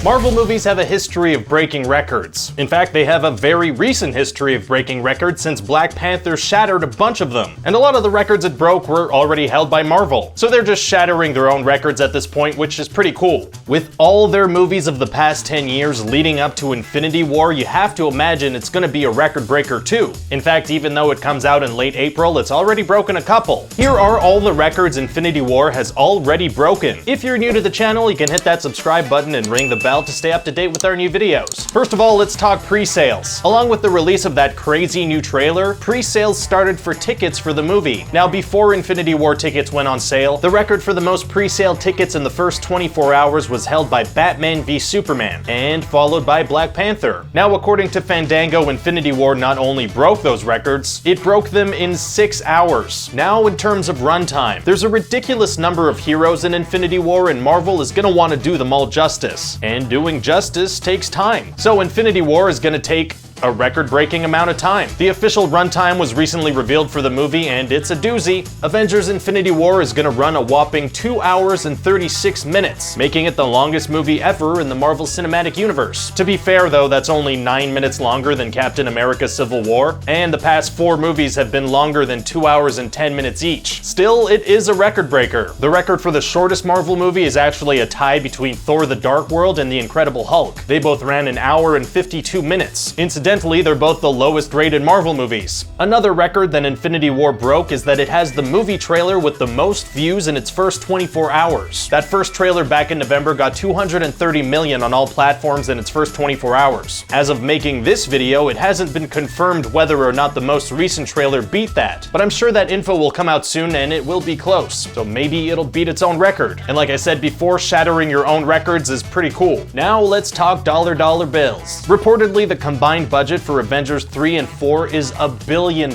Marvel movies have a history of breaking records. In fact, they have a very recent history of breaking records since Black Panther shattered a bunch of them. And a lot of the records it broke were already held by Marvel. So they're just shattering their own records at this point, which is pretty cool. With all their movies of the past 10 years leading up to Infinity War, you have to imagine it's gonna be a record breaker too. In fact, even though it comes out in late April, it's already broken a couple. Here are all the records Infinity War has already broken. If you're new to the channel, you can hit that subscribe button and ring the bell to stay up to date with our new videos. First of all, let's talk pre-sales. Along with the release of that crazy new trailer, pre-sales started for tickets for the movie. Now, before Infinity War tickets went on sale, the record for the most pre-sale tickets in the first 24 hours was held by Batman v Superman, and followed by Black Panther. Now, according to Fandango, Infinity War not only broke those records, it broke them in 6 hours. Now, in terms of runtime, there's a ridiculous number of heroes in Infinity War, and Marvel is gonna want to do them all justice. And doing justice takes time. So Infinity War is gonna take a record-breaking amount of time. The official runtime was recently revealed for the movie, and it's a doozy. Avengers Infinity War is gonna run a whopping 2 hours and 36 minutes, making it the longest movie ever in the Marvel Cinematic Universe. To be fair though, that's only 9 minutes longer than Captain America Civil War, and the past 4 movies have been longer than 2 hours and 10 minutes each. Still, it is a record breaker. The record for the shortest Marvel movie is actually a tie between Thor: The Dark World and The Incredible Hulk. They both ran an hour and 52 minutes. Incidentally, they're both the lowest rated Marvel movies. Another record that Infinity War broke is that it has the movie trailer with the most views in its first 24 hours. That first trailer back in November got 230 million on all platforms in its first 24 hours. As of making this video, it hasn't been confirmed whether or not the most recent trailer beat that, but I'm sure that info will come out soon and it will be close, so maybe it'll beat its own record. And like I said before, shattering your own records is pretty cool. Now let's talk dollar bills. Reportedly, the combined budget for Avengers 3 and 4 is $1 billion.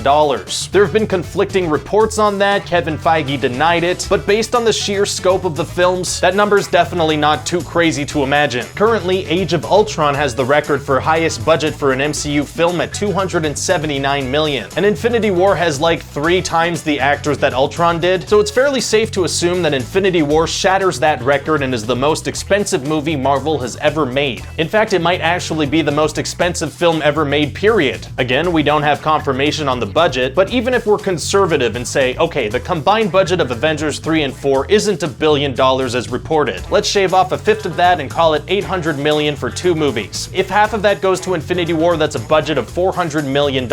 There have been conflicting reports on that. Kevin Feige denied it, but based on the sheer scope of the films, that number's definitely not too crazy to imagine. Currently, Age of Ultron has the record for highest budget for an MCU film at $279 million, and Infinity War has like 3 times the actors that Ultron did, so it's fairly safe to assume that Infinity War shatters that record and is the most expensive movie Marvel has ever made. In fact, it might actually be the most expensive film ever made, period. Again, we don't have confirmation on the budget, but even if we're conservative and say, okay, the combined budget of Avengers 3 and 4 isn't $1 billion as reported. Let's shave off a fifth of that and call it $800 million for 2 movies. If half of that goes to Infinity War, that's a budget of $400 million.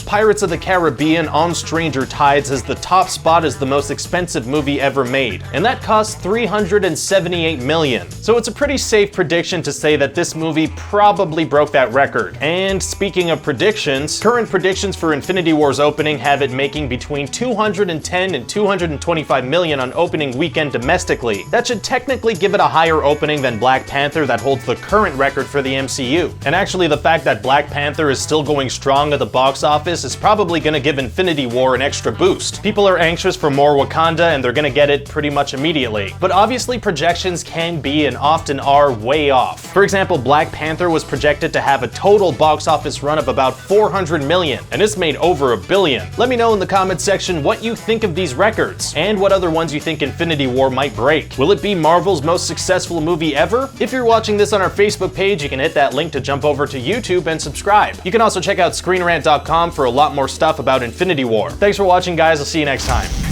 Pirates of the Caribbean on Stranger Tides has the top spot as the most expensive movie ever made, and that cost $378 million. So it's a pretty safe prediction to say that this movie probably broke that record. And speaking of predictions, current predictions for Infinity War's opening have it making between 210 and 225 million on opening weekend domestically. That should technically give it a higher opening than Black Panther that holds the current record for the MCU. And actually, the fact that Black Panther is still going strong at the box office is probably gonna give Infinity War an extra boost. People are anxious for more Wakanda and they're gonna get it pretty much immediately. But obviously, projections can be and often are way off. For example, Black Panther was projected to have a total box office run of about 400 million, and it's made over $1 billion. Let me know in the comments section what you think of these records, and what other ones you think Infinity War might break. Will it be Marvel's most successful movie ever? If you're watching this on our Facebook page, you can hit that link to jump over to YouTube and subscribe. You can also check out ScreenRant.com for a lot more stuff about Infinity War. Thanks for watching, guys. I'll see you next time.